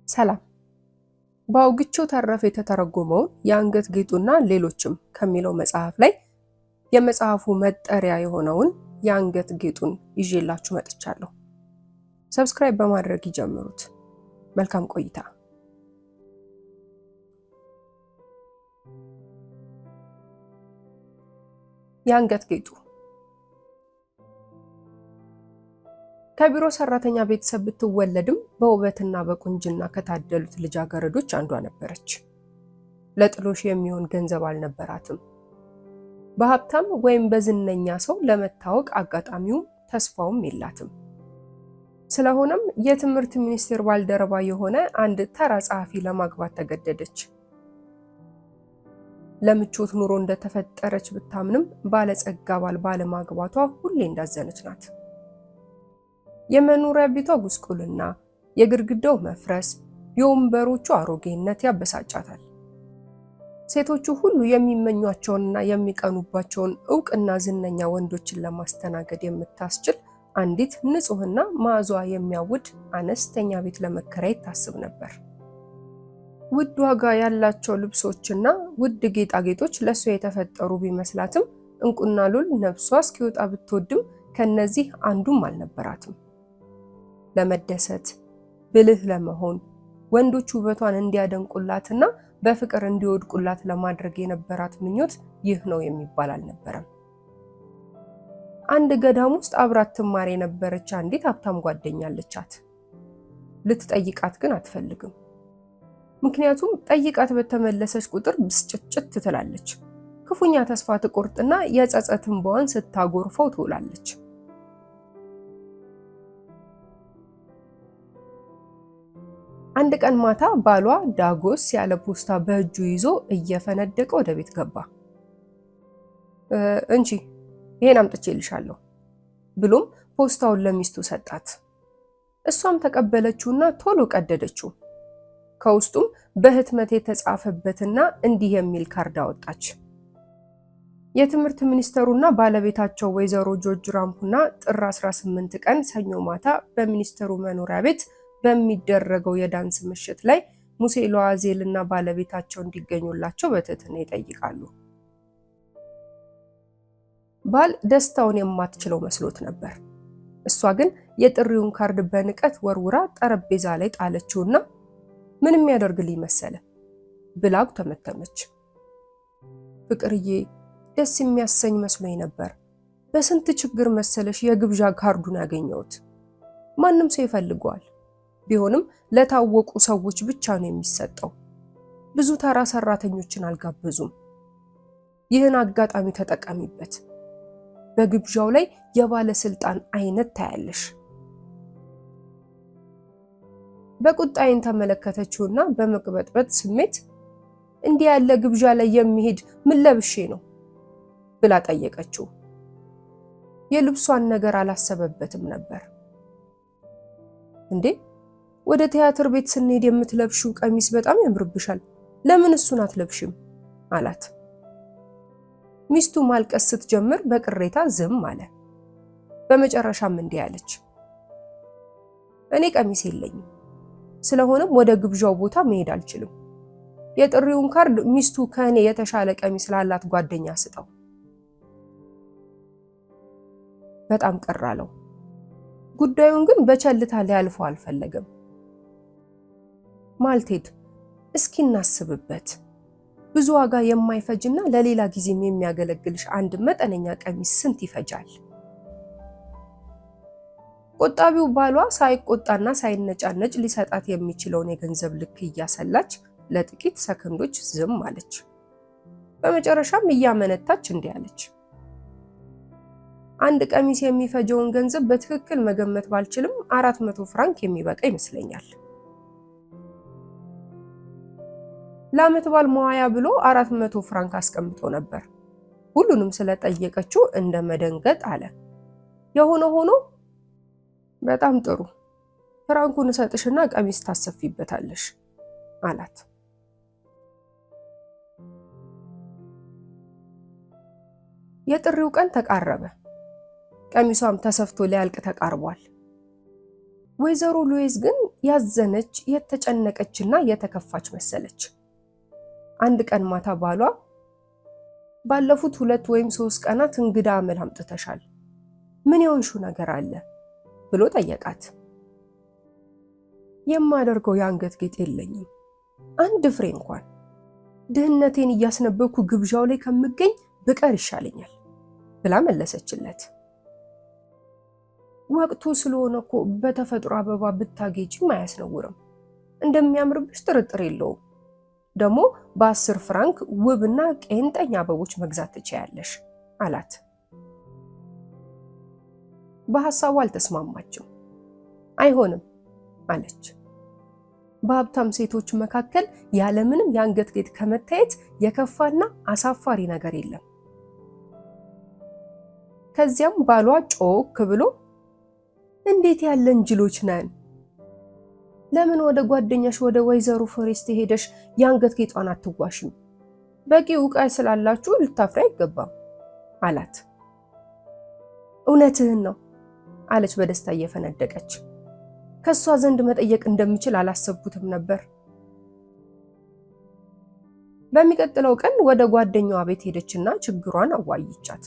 ሰላም። በአውግቸው ተረፈ የተተረጎመውን የአንገት ጌጡና ሌሎችም ከሚለው መጽሐፍ ላይ የመጽሐፉ መጠሪያ የሆነውን የአንገት ጌጡን ይዤላችሁ መጥቻለሁ። ሰብስክራይብ በማድረግ ይጀምሩት። መልካም ቆይታ። የአንገት ጌጡ ከቢሮ ሰራተኛ ቤተሰብ ብትወለድም በውበትና በቁንጅና ከታደሉት ልጃገረዶች አንዷ ነበረች። ለጥሎሽ የሚሆን ገንዘብ አልነበራትም። በሀብታም ወይም በዝነኛ ሰው ለመታወቅ አጋጣሚውም ተስፋውም የላትም። ስለሆነም የትምህርት ሚኒስቴር ባልደረባ የሆነ አንድ ተራ ጸሐፊ ለማግባት ተገደደች። ለምቾት ኑሮ እንደተፈጠረች ብታምንም ባለጸጋ ባል ባለማግባቷ ሁሌ እንዳዘነች ናት። የመኖሪያ ቤቷ ጉስቁልና፣ የግድግዳው መፍረስ፣ የወንበሮቹ አሮጌነት ያበሳጫታል። ሴቶቹ ሁሉ የሚመኟቸውንና የሚቀኑባቸውን ዕውቅና ዝነኛ ወንዶችን ለማስተናገድ የምታስችል አንዲት ንጹህና መዓዛዋ የሚያውድ አነስተኛ ቤት ለመከራየት ታስብ ነበር። ውድ ዋጋ ያላቸው ልብሶችና ውድ ጌጣጌጦች ለሷ የተፈጠሩ ቢመስላትም እንቁና ሉል ነፍሷ እስኪወጣ ብትወድም ከነዚህ አንዱም አልነበራትም። ለመደሰት፣ ብልህ ለመሆን፣ ወንዶች ውበቷን እንዲያደንቁላትና በፍቅር እንዲወድቁላት ለማድረግ የነበራት ምኞት ይህ ነው የሚባል አልነበረም። አንድ ገዳም ውስጥ አብራት ትማር የነበረች አንዲት ሀብታም ጓደኛ አለቻት። ልትጠይቃት ግን አትፈልግም። ምክንያቱም ጠይቃት በተመለሰች ቁጥር ብስጭት ትላለች። ክፉኛ ተስፋ ትቆርጥና የጸጸት እንባዋን ስታጎርፈው ትውላለች። አንድ ቀን ማታ ባሏ ዳጎስ ያለ ፖስታ በእጁ ይዞ እየፈነደቀ ወደ ቤት ገባ። እንቺ ይሄን አምጥቼልሻለሁ ብሎም ፖስታውን ለሚስቱ ሰጣት። እሷም ተቀበለችውና ቶሎ ቀደደችው። ከውስጡም በህትመት የተጻፈበትና እንዲህ የሚል ካርድ አወጣች። የትምህርት ሚኒስተሩና ባለቤታቸው ወይዘሮ ጆርጅ ራምፑና ጥር 18 ቀን ሰኞ ማታ በሚኒስተሩ መኖሪያ ቤት በሚደረገው የዳንስ ምሽት ላይ ሙሴ ሎዋዜልና ባለቤታቸው እንዲገኙላቸው በትህትና ይጠይቃሉ። ባል ደስታውን የማትችለው መስሎት ነበር። እሷ ግን የጥሪውን ካርድ በንቀት ወርውራ ጠረጴዛ ላይ ጣለችውና ምንም ያደርግልኝ መሰለ ብላው ተመተመች። ፍቅርዬ፣ ደስ የሚያሰኝ መስሎኝ ነበር። በስንት ችግር መሰለሽ የግብዣ ካርዱን ያገኘሁት። ማንም ሰው ይፈልገዋል። ቢሆንም ለታወቁ ሰዎች ብቻ ነው የሚሰጠው። ብዙ ተራ ሰራተኞችን አልጋበዙም። ይህን አጋጣሚ ተጠቀሚበት። በግብዣው ላይ የባለስልጣን አይነት ታያለሽ። በቁጣይን ተመለከተችውና በመቅበጥበጥ ስሜት እንዲህ ያለ ግብዣ ላይ የሚሄድ ምን ለብሼ ነው ብላ ጠየቀችው። የልብሷን ነገር አላሰበበትም ነበር። እንዴ ወደ ቲያትር ቤት ስንሄድ የምትለብሺው ቀሚስ በጣም ያምርብሻል፣ ለምን እሱን አትለብሽም አላት። ሚስቱ ማልቀስ ስትጀምር በቅሬታ ዝም አለ። በመጨረሻም እንዲህ አለች፣ እኔ ቀሚስ የለኝም፣ ስለሆነም ወደ ግብዣው ቦታ መሄድ አልችልም። የጥሪውን ካርድ ሚስቱ ከእኔ የተሻለ ቀሚስ ላላት ጓደኛ ስጠው። በጣም ቅር አለው። ጉዳዩን ግን በቸልታ ሊያልፈው አልፈለገም። ማልቴድ፣ እስኪ እናስብበት። ብዙ ዋጋ የማይፈጅና ለሌላ ጊዜም የሚያገለግልሽ አንድ መጠነኛ ቀሚስ ስንት ይፈጃል? ቆጣቢው ባሏ ሳይቆጣና ሳይነጫነጭ ሊሰጣት የሚችለውን የገንዘብ ልክ እያሰላች ለጥቂት ሰከንዶች ዝም አለች። በመጨረሻም እያመነታች እንዲህ አለች፣ አንድ ቀሚስ የሚፈጀውን ገንዘብ በትክክል መገመት ባልችልም 400 ፍራንክ የሚበቃ ይመስለኛል። ለዓመት በዓል መዋያ ብሎ 400 ፍራንክ አስቀምጦ ነበር። ሁሉንም ስለጠየቀችው እንደ መደንገጥ አለ። የሆነ ሆኖ በጣም ጥሩ፣ ፍራንኩን እሰጥሽና ቀሚስ ታሰፊበታለሽ አላት። የጥሪው ቀን ተቃረበ። ቀሚሷም ተሰፍቶ ሊያልቅ ተቃርቧል። ወይዘሮ ሉዊዝ ግን ያዘነች፣ የተጨነቀችና የተከፋች መሰለች። አንድ ቀን ማታ ባሏ ባለፉት 2 ወይም 3 ቀናት እንግዳ አመል አምጥተሻል፣ ምን የሆንሽው ነገር አለ ብሎ ጠየቃት። የማደርገው የአንገት ጌጥ የለኝም፣ አንድ ፍሬ እንኳን። ድህነቴን እያስነበብኩ ግብዣው ላይ ከምገኝ ብቀር ይሻለኛል ብላ መለሰችለት። ወቅቱ ስለሆነ እኮ በተፈጥሮ አበባ ብታጌጪም አያስነውርም፣ እንደሚያምርብሽ ጥርጥር የለውም። ደግሞ በ10 ፍራንክ ውብና ቄንጠኛ አበቦች መግዛት ትችያለሽ አላት። በሐሳቡ አልተስማማችም። አይሆንም አለች። በሀብታም ሴቶች መካከል ያለምንም የአንገት ጌጥ ከመታየት የከፋና አሳፋሪ ነገር የለም። ከዚያም ባሏ ጮክ ብሎ እንዴት ያለ እንጅሎች ነን! ለምን ወደ ጓደኛሽ ወደ ወይዘሮ ፎሬስት ሄደሽ የአንገት ጌጧን አትዋሽም? በቂ ዕውቀት ስላላችሁ ልታፍሪ አይገባም አላት። እውነትህን ነው አለች በደስታ እየፈነደቀች። ከሷ ዘንድ መጠየቅ እንደምችል አላሰብኩትም ነበር። በሚቀጥለው ቀን ወደ ጓደኛዋ ቤት ሄደችና ችግሯን አዋይቻት።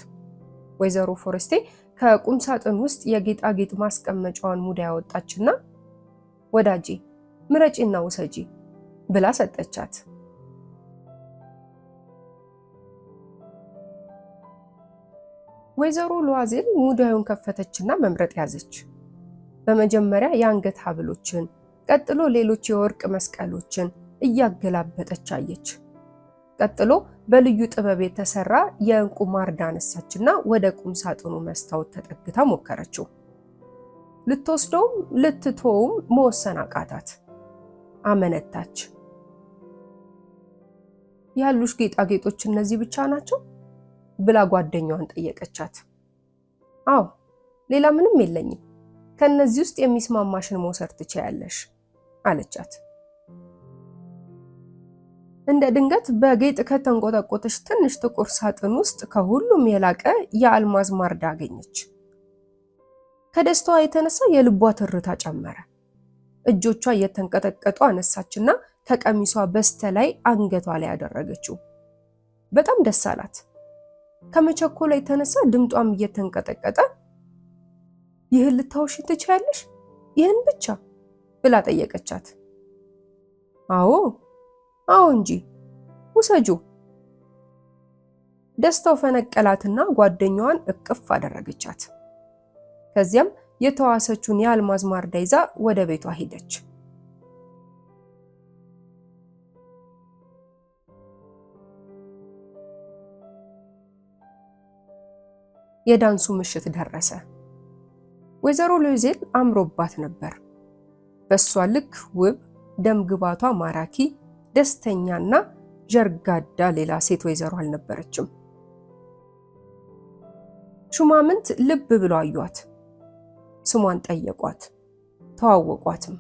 ወይዘሮ ፎሬስቴ ከቁም ሳጥን ውስጥ የጌጣጌጥ ማስቀመጫዋን ሙዳ ያወጣችና ወዳጄ ምረጪና ውሰጂ ብላ ሰጠቻት። ወይዘሮ ሉዋዜል ሙዳዩን ከፈተችና መምረጥ ያዘች። በመጀመሪያ የአንገት ሐብሎችን፣ ቀጥሎ ሌሎች የወርቅ መስቀሎችን እያገላበጠች አየች። ቀጥሎ በልዩ ጥበብ የተሰራ የእንቁ ማርዳ አነሳችና ወደ ቁም ሳጥኑ መስታወት ተጠግታ ሞከረችው። ልትወስደውም ልትተውም መወሰን አቃታት። አመነታች። ያሉሽ ጌጣጌጦች እነዚህ ብቻ ናቸው ብላ ጓደኛዋን ጠየቀቻት። አዎ፣ ሌላ ምንም የለኝም፣ ከነዚህ ውስጥ የሚስማማሽን መውሰድ ትችያለሽ አለቻት። እንደ ድንገት በጌጥ ከተንቆጠቆጠች ትንሽ ጥቁር ሳጥን ውስጥ ከሁሉም የላቀ የአልማዝ ማርዳ አገኘች። ከደስታዋ የተነሳ የልቧ ትርታ ጨመረ። እጆቿ እየተንቀጠቀጡ አነሳችና ከቀሚሷ በስተላይ አንገቷ ላይ ያደረገችው። በጣም ደስ አላት። ከመቸኮሏ የተነሳ ድምጧም እየተንቀጠቀጠ ይህን ልታውሺ ትችያለሽ? ይህን ብቻ ብላ ጠየቀቻት። አዎ እንጂ ውሰጁ። ደስታው ፈነቀላትና ጓደኛዋን እቅፍ አደረገቻት። ከዚያም የተዋሰችውን የአልማዝ ማርዳ ይዛ ወደ ቤቷ ሄደች። የዳንሱ ምሽት ደረሰ። ወይዘሮ ሉዊዜል አምሮባት ነበር። በሷ ልክ ውብ፣ ደም ግባቷ ማራኪ፣ ደስተኛና ጀርጋዳ ሌላ ሴት ወይዘሮ አልነበረችም። ሹማምንት ልብ ብለው አዩአት። ስሟን ጠየቋት፣ ተዋወቋትም።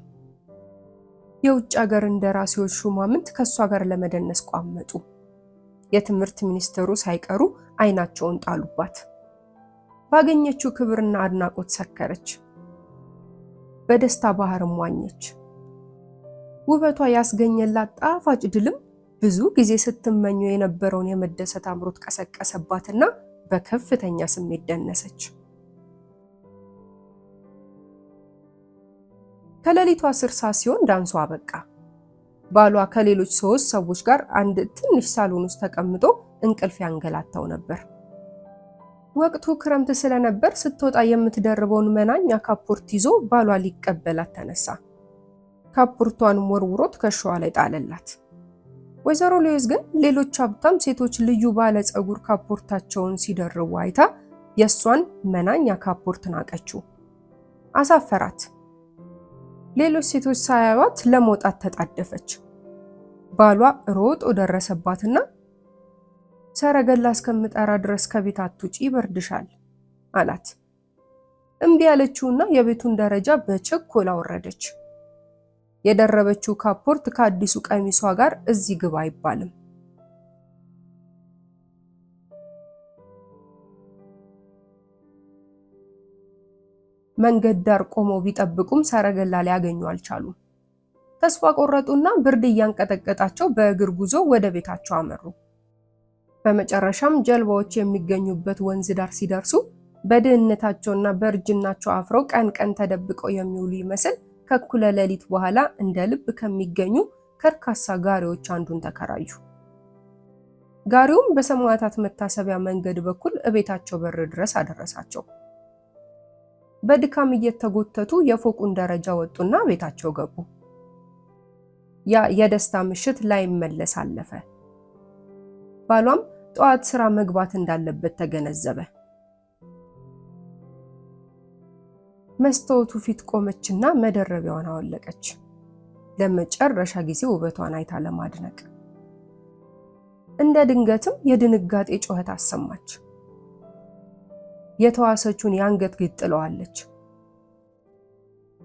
የውጭ ሀገር እንደራሴዎች ሹማምንት ከሷ ጋር ለመደነስ ቋመጡ። የትምህርት ሚኒስትሩ ሳይቀሩ አይናቸውን ጣሉባት። ባገኘችው ክብርና አድናቆት ሰከረች። በደስታ ባህርም ዋኘች። ውበቷ ያስገኘላት ጣፋጭ ድልም ብዙ ጊዜ ስትመኘው የነበረውን የመደሰት አምሮት ቀሰቀሰባትና በከፍተኛ ስሜት ደነሰች። ከሌሊቱ 10 ሰዓት ሲሆን ዳንሷ አበቃ። ባሏ ከሌሎች 3 ሰዎች ጋር አንድ ትንሽ ሳሎን ውስጥ ተቀምጦ እንቅልፍ ያንገላታው ነበር። ወቅቱ ክረምት ስለነበር ስትወጣ የምትደርበውን መናኛ ካፖርት ይዞ ባሏ ሊቀበላት ተነሳ። ካፖርቷን ወርውሮት ከሸዋ ላይ ጣለላት። ወይዘሮ ሉዊዝ ግን ሌሎች ሀብታም ሴቶች ልዩ ባለ ፀጉር ካፖርታቸውን ሲደርቡ አይታ የሷን መናኛ ካፖርት ናቀችው። አሳፈራት። ሌሎች ሴቶች ሳያዩት ለመውጣት ተጣደፈች። ባሏ ሮጦ ደረሰባትና ሰረገላ እስከምጠራ ድረስ ከቤት አትውጪ ይበርድሻል አላት። እምቢ ያለችውና የቤቱን ደረጃ በችኮላ ወረደች። የደረበችው ካፖርት ከአዲሱ ቀሚሷ ጋር እዚህ ግባ አይባልም። መንገድ ዳር ቆመው ቢጠብቁም ሰረገላ ሊያገኙ አልቻሉም። ተስፋ ቆረጡና ብርድ እያንቀጠቀጣቸው በእግር ጉዞ ወደ ቤታቸው አመሩ። በመጨረሻም ጀልባዎች የሚገኙበት ወንዝ ዳር ሲደርሱ በድህነታቸውና በእርጅናቸው አፍረው ቀን ቀን ተደብቀው የሚውሉ ይመስል ከእኩለ ሌሊት በኋላ እንደ ልብ ከሚገኙ ከርካሳ ጋሪዎች አንዱን ተከራዩ። ጋሪውም በሰማዕታት መታሰቢያ መንገድ በኩል እቤታቸው በር ድረስ አደረሳቸው። በድካም እየተጎተቱ የፎቁን ደረጃ ወጡና ቤታቸው ገቡ። ያ የደስታ ምሽት ላይመለስ አለፈ። ባሏም ጠዋት ስራ መግባት እንዳለበት ተገነዘበ። መስታወቱ ፊት ቆመችና መደረቢያዋን አወለቀች። ለመጨረሻ ጊዜ ውበቷን አይታ ለማድነቅ። እንደ ድንገትም የድንጋጤ ጩኸት አሰማች። የተዋሰችውን የአንገት ጌጥ ጥለዋለች።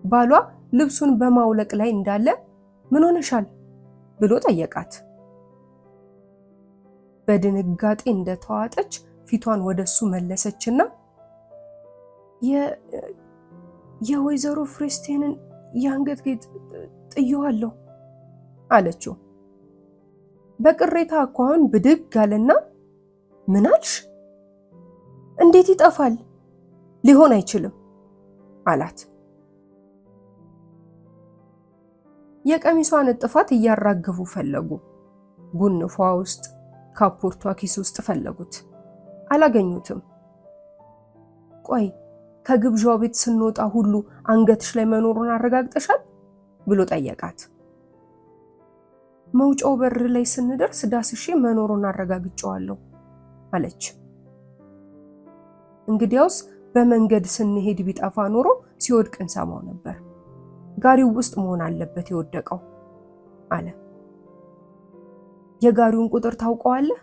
ባሏ ልብሱን በማውለቅ ላይ እንዳለ ምን ሆነሻል ብሎ ጠየቃት። በድንጋጤ እንደተዋጠች ፊቷን ወደሱ መለሰችና የወይዘሮ ፍሬስቴንን የአንገት ጌጥ ጥየዋለሁ አለችው። በቅሬታ አኳኋን ብድግ አለና ምን አልሽ? እንዴት ይጠፋል? ሊሆን አይችልም አላት። የቀሚሷን እጥፋት እያራገፉ ፈለጉ። ጉንፏ ውስጥ፣ ካፖርቷ ኪስ ውስጥ ፈለጉት። አላገኙትም። ቆይ ከግብዣው ቤት ስንወጣ ሁሉ አንገትሽ ላይ መኖሩን አረጋግጠሻል ብሎ ጠየቃት። መውጫው በር ላይ ስንደርስ ዳስሼ መኖሩን አረጋግጫዋለሁ አለች። እንግዲያውስ በመንገድ ስንሄድ ቢጠፋ ኖሮ ሲወድቅ እንሰማው ነበር። ጋሪው ውስጥ መሆን አለበት የወደቀው አለ። የጋሪውን ቁጥር ታውቀዋለህ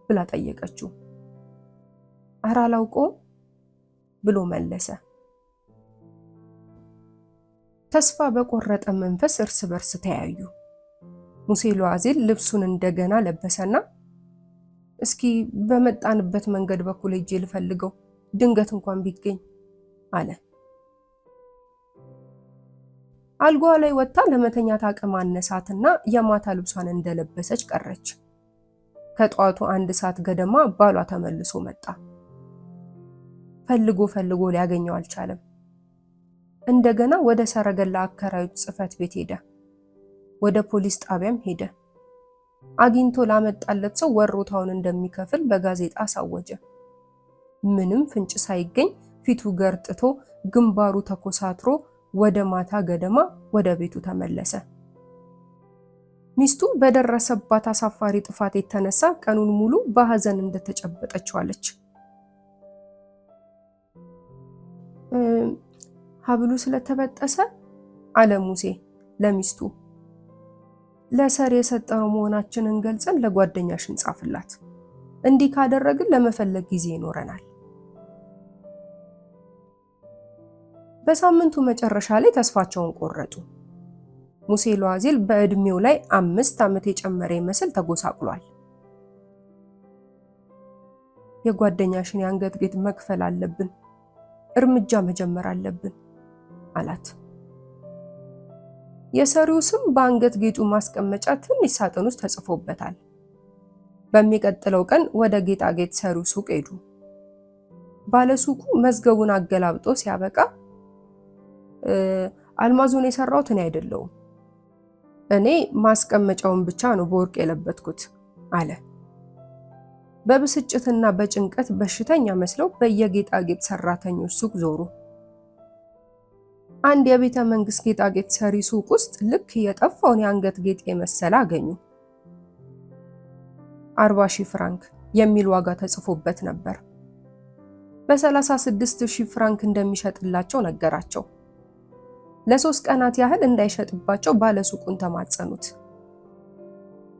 ብላ ጠየቀችው። ኧረ አላውቀውም ብሎ መለሰ። ተስፋ በቆረጠ መንፈስ እርስ በርስ ተያዩ። ሙሴ ሉዓዚል ልብሱን እንደገና ለበሰና እስኪ በመጣንበት መንገድ በኩል ሄጄ ልፈልገው ድንገት እንኳን ቢገኝ አለ። አልጋዋ ላይ ወጥታ ለመተኛት አቅም አነሳትና የማታ ልብሷን እንደለበሰች ቀረች። ከጧቱ 1 ሰዓት ገደማ ባሏ ተመልሶ መጣ። ፈልጎ ሊያገኘው አልቻለም። እንደገና ወደ ሰረገላ አከራዮች ጽሕፈት ቤት ሄደ። ወደ ፖሊስ ጣቢያም ሄደ። አግኝቶ ላመጣለት ሰው ወሮታውን እንደሚከፍል በጋዜጣ አሳወጀ። ምንም ፍንጭ ሳይገኝ ፊቱ ገርጥቶ ግንባሩ ተኮሳትሮ ወደ ማታ ገደማ ወደ ቤቱ ተመለሰ። ሚስቱ በደረሰባት አሳፋሪ ጥፋት የተነሳ ቀኑን ሙሉ በሐዘን እንደተጨበጠች ዋለች። ሀብሉ ስለተበጠሰ አለ ሙሴ ለሚስቱ፣ ለሰር የሰጠነው መሆናችንን ገልጸን ለጓደኛሽ እንጻፍላት። እንዲህ ካደረግን ለመፈለግ ጊዜ ይኖረናል። በሳምንቱ መጨረሻ ላይ ተስፋቸውን ቆረጡ። ሙሴ ሉዓዚል በእድሜው ላይ 5 ዓመት የጨመረ ይመስል ተጎሳቅሏል። የጓደኛሽን የአንገት ጌጥ መክፈል አለብን፣ እርምጃ መጀመር አለብን አላት። የሰሪው ስም በአንገት ጌጡ ማስቀመጫ ትንሽ ሳጥን ውስጥ ተጽፎበታል። በሚቀጥለው ቀን ወደ ጌጣጌጥ ሰሪው ሱቅ ሄዱ። ባለሱቁ መዝገቡን አገላብጦ ሲያበቃ አልማዙን የሰራሁት እኔ አይደለሁም፣ እኔ ማስቀመጫውን ብቻ ነው በወርቅ የለበትኩት አለ። በብስጭትና በጭንቀት በሽተኛ መስለው በየጌጣጌጥ ሰራተኞች ሱቅ ዞሩ። አንድ የቤተ መንግስት ጌጣጌጥ ሰሪ ሱቅ ውስጥ ልክ የጠፋውን የአንገት ጌጥ የመሰለ አገኙ። 40,000 ፍራንክ የሚል ዋጋ ተጽፎበት ነበር። በ36,000 ፍራንክ እንደሚሸጥላቸው ነገራቸው። ለ3 ቀናት ያህል እንዳይሸጥባቸው ባለሱቁን ተማጸኑት።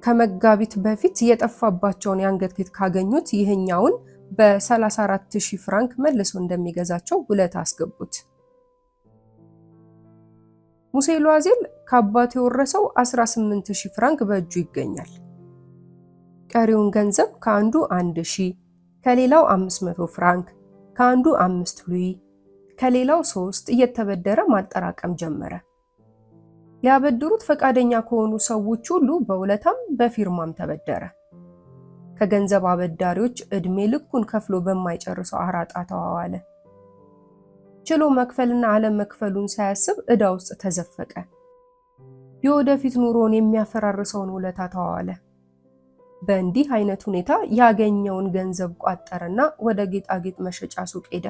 ከመጋቢት በፊት የጠፋባቸውን የአንገት ጌጥ ካገኙት ይህኛውን በ34,000 ፍራንክ መልሶ እንደሚገዛቸው ውለታ አስገቡት። ሙሴ ሉዓዚል ከአባቱ የወረሰው 18,000 ፍራንክ በእጁ ይገኛል። ቀሪውን ገንዘብ ከአንዱ 1,000፣ ከሌላው 500 ፍራንክ፣ ከአንዱ 5 ሉዊ፣ ከሌላው 3 እየተበደረ ማጠራቀም ጀመረ። ሊያበድሩት ፈቃደኛ ከሆኑ ሰዎች ሁሉ በውለታም በፊርማም ተበደረ። ከገንዘብ አበዳሪዎች እድሜ ልኩን ከፍሎ በማይጨርሰው አራጣ ተዋዋለ። ችሎ መክፈልና አለመክፈሉን ሳያስብ ዕዳ ውስጥ ተዘፈቀ። የወደፊት ኑሮውን የሚያፈራርሰውን ውለታ ተዋዋለ። በእንዲህ አይነት ሁኔታ ያገኘውን ገንዘብ ቋጠረና ወደ ጌጣጌጥ መሸጫ ሱቅ ሄደ።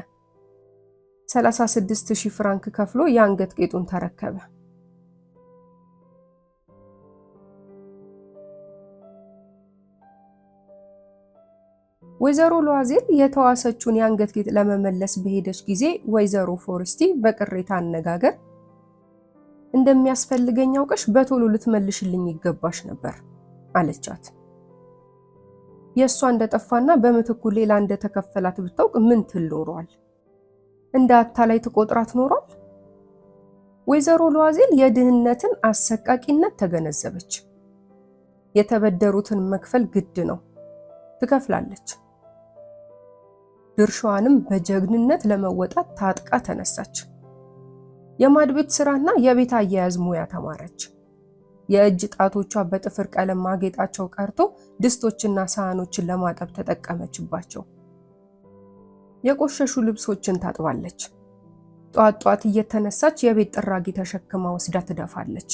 36,000 ፍራንክ ከፍሎ የአንገት ጌጡን ተረከበ። ወይዘሮ ሉዋዜል የተዋሰችውን የአንገት ጌጥ ለመመለስ በሄደች ጊዜ ወይዘሮ ፎርስቲ በቅሬታ አነጋገር እንደሚያስፈልገኝ አውቀሽ በቶሎ ልትመልሽልኝ ይገባሽ ነበር አለቻት። የእሷ እንደጠፋና በምትኩ ሌላ እንደተከፈላት ብታውቅ ምን ትል ኖሯል? እንደ አታላይ ትቆጥራት ኖሯል? ወይዘሮ ሉዋዜል የድህነትን አሰቃቂነት ተገነዘበች። የተበደሩትን መክፈል ግድ ነው። ትከፍላለች። ድርሻዋንም በጀግንነት ለመወጣት ታጥቃ ተነሳች። የማድቤት ስራና የቤት አያያዝ ሙያ ተማረች። የእጅ ጣቶቿ በጥፍር ቀለም ማጌጣቸው ቀርቶ ድስቶችና ሳህኖችን ለማጠብ ተጠቀመችባቸው። የቆሸሹ ልብሶችን ታጥባለች። ጧት ጧት እየተነሳች የቤት ጥራጊ ተሸክማ ወስዳ ትደፋለች።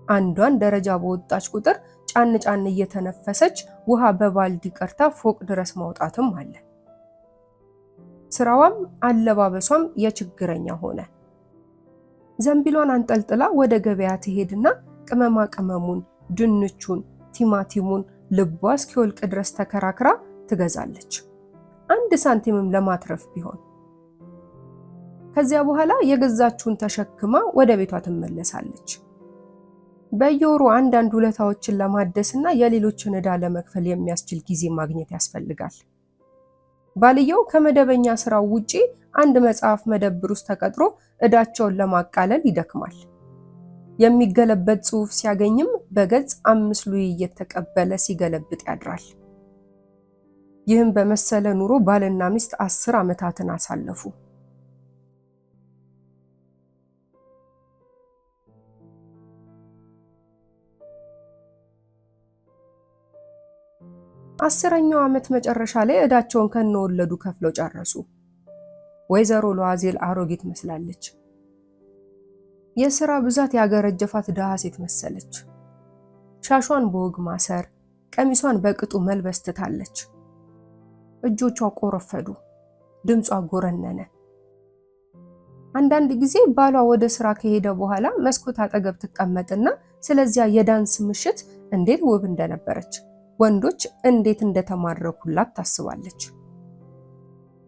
አንዷን ደረጃ በወጣች ቁጥር ጫን ጫን እየተነፈሰች ውሃ በባልዲ ቀርታ ፎቅ ድረስ ማውጣትም አለ። ስራዋም አለባበሷም የችግረኛ ሆነ። ዘንቢሏን አንጠልጥላ ወደ ገበያ ትሄድና ቅመማ ቅመሙን፣ ድንቹን፣ ቲማቲሙን ልቧ እስኪወልቅ ድረስ ተከራክራ ትገዛለች። 1 ሳንቲምም ለማትረፍ ቢሆን። ከዚያ በኋላ የገዛችውን ተሸክማ ወደ ቤቷ ትመለሳለች። በየወሩ አንዳንድ ውለታዎችን ለማደስና የሌሎችን ዕዳ ለመክፈል የሚያስችል ጊዜ ማግኘት ያስፈልጋል። ባልየው ከመደበኛ ስራው ውጪ አንድ መጽሐፍ መደብር ውስጥ ተቀጥሮ ዕዳቸውን ለማቃለል ይደክማል። የሚገለበጥ ጽሑፍ ሲያገኝም በገጽ 5 ሉይ እየተቀበለ ሲገለብጥ ያድራል። ይህም በመሰለ ኑሮ ባልና ሚስት 10 ዓመታትን አሳለፉ። አስረኛው ዓመት መጨረሻ ላይ ዕዳቸውን ከነወለዱ ከፍለው ጨረሱ። ወይዘሮ ሉዋዜል አሮጊት መስላለች። የሥራ ብዛት ያገረጀፋት ድሃ ሴት መሰለች። ሻሿን በወግ ማሰር፣ ቀሚሷን በቅጡ መልበስ ትታለች። እጆቿ ቆረፈዱ፣ ድምጿ ጎረነነ። አንዳንድ ጊዜ ባሏ ወደ ስራ ከሄደ በኋላ መስኮት አጠገብ ትቀመጥና ስለዚያ የዳንስ ምሽት እንዴት ውብ እንደነበረች፣ ወንዶች እንዴት እንደተማረኩላት ታስባለች።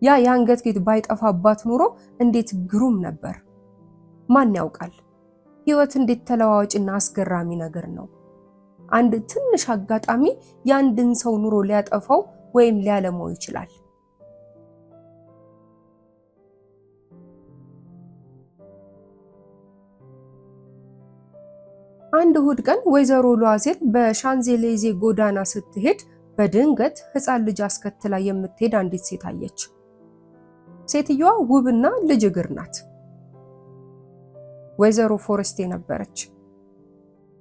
ያ የአንገት ጌጥ ባይጠፋባት ኑሮ እንዴት ግሩም ነበር! ማን ያውቃል? ህይወት እንዴት ተለዋዋጭና አስገራሚ ነገር ነው! አንድ ትንሽ አጋጣሚ የአንድን ሰው ኑሮ ሊያጠፋው ወይም ሊያለማው ይችላል። አንድ እሁድ ቀን ወይዘሮ ሉዋዜል በሻንዜሊዜ ጎዳና ስትሄድ በድንገት ሕፃን ልጅ አስከትላ የምትሄድ አንዲት ሴት አየች። ሴትየዋ ውብና ልጅ እግር ናት። ወይዘሮ ፎረስቴ ነበረች።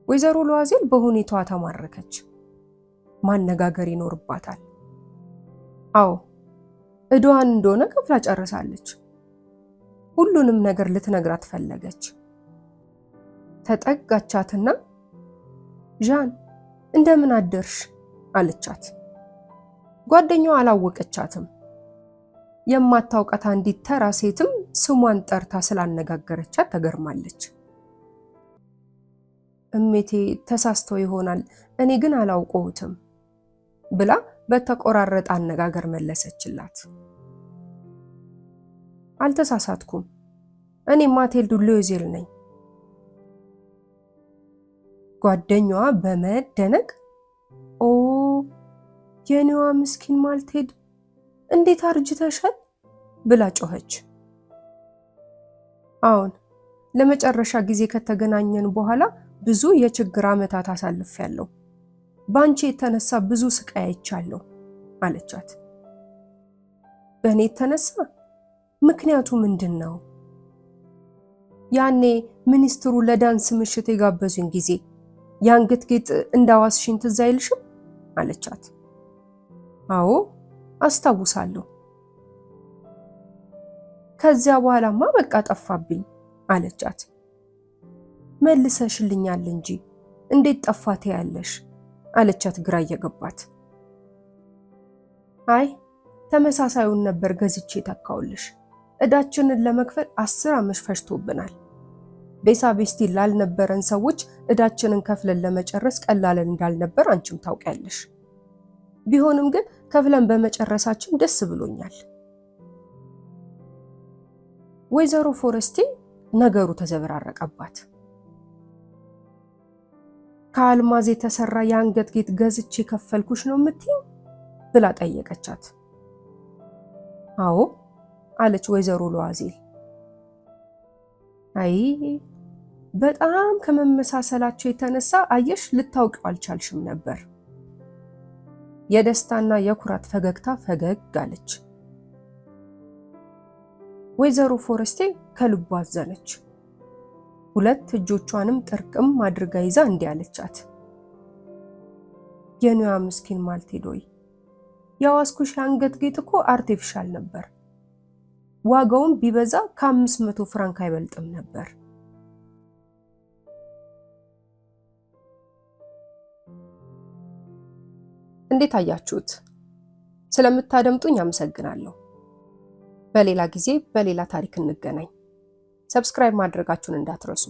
ወይዘሮ ሉዋዜል በሁኔታዋ ተማረከች። ማነጋገር ይኖርባታል። አዎ ዕዳዋን እንደሆነ ከፍላ ጨርሳለች። ሁሉንም ነገር ልትነግራት ፈለገች። ተጠጋቻትና ዣን እንደምን አደርሽ አለቻት። ጓደኛዋ አላወቀቻትም። የማታውቃት አንዲት ተራ ሴትም ስሟን ጠርታ ስላነጋገረቻት ተገርማለች። እሜቴ ተሳስተው ይሆናል፣ እኔ ግን አላውቀውትም ብላ በተቆራረጠ አነጋገር መለሰችላት። አልተሳሳትኩም፣ እኔ ማቴልድ ሉዋዜል ነኝ። ጓደኛዋ በመደነቅ ኦ የኔዋ ምስኪን ማልቴድ እንዴት አርጅተሻል ብላ ጮኸች። አሁን ለመጨረሻ ጊዜ ከተገናኘን በኋላ ብዙ የችግር ዓመታት አሳልፌያለሁ። ባንቺ የተነሳ ብዙ ስቃይ አይቻለሁ አለቻት። በእኔ የተነሳ? ምክንያቱ ምንድነው? ያኔ ሚኒስትሩ ለዳንስ ምሽት የጋበዙኝ ጊዜ የአንገት ጌጥ እንዳዋስሽኝ ትዝ አይልሽም? አለቻት። አዎ አስታውሳለሁ። ከዚያ በኋላማ በቃ ጠፋብኝ አለቻት። መልሰሽልኛል እንጂ እንዴት ጠፋት ያለሽ? አለቻት ግራ እየገባት። አይ ተመሳሳዩን ነበር ገዝቼ ተካውልሽ። እዳችንን ለመክፈል 10 ዓመት ፈጅቶብናል። ቤሳቤስቲ ላልነበረን ሰዎች እዳችንን ከፍለን ለመጨረስ ቀላል እንዳልነበር አንቺም ታውቂያለሽ። ቢሆንም ግን ከፍለን በመጨረሳችን ደስ ብሎኛል። ወይዘሮ ፎረስቴ ነገሩ ተዘበራረቀባት። ከአልማዝ የተሰራ የአንገት ጌጥ ገዝቼ ከፈልኩሽ ነው የምትይኝ? ብላ ጠየቀቻት። አዎ አለች ወይዘሮ ሉዋዜል። አይ በጣም ከመመሳሰላቸው የተነሳ አየሽ ልታውቂው አልቻልሽም ነበር። የደስታና የኩራት ፈገግታ ፈገግ አለች። ወይዘሮ ፎረስቴ ከልቧ አዘነች። ሁለት እጆቿንም ጥርቅም አድርጋ ይዛ እንዲህ አለቻት። የኔዋ ምስኪን ማልቴዶይ ያዋስኩሽ አንገት ጌጥ እኮ አርቲፊሻል ነበር። ዋጋውን ቢበዛ ከ500 ፍራንክ አይበልጥም ነበር። እንዴት አያችሁት? ስለምታደምጡኝ አመሰግናለሁ። በሌላ ጊዜ በሌላ ታሪክ እንገናኝ። ሰብስክራይብ ማድረጋችሁን እንዳትረሱ።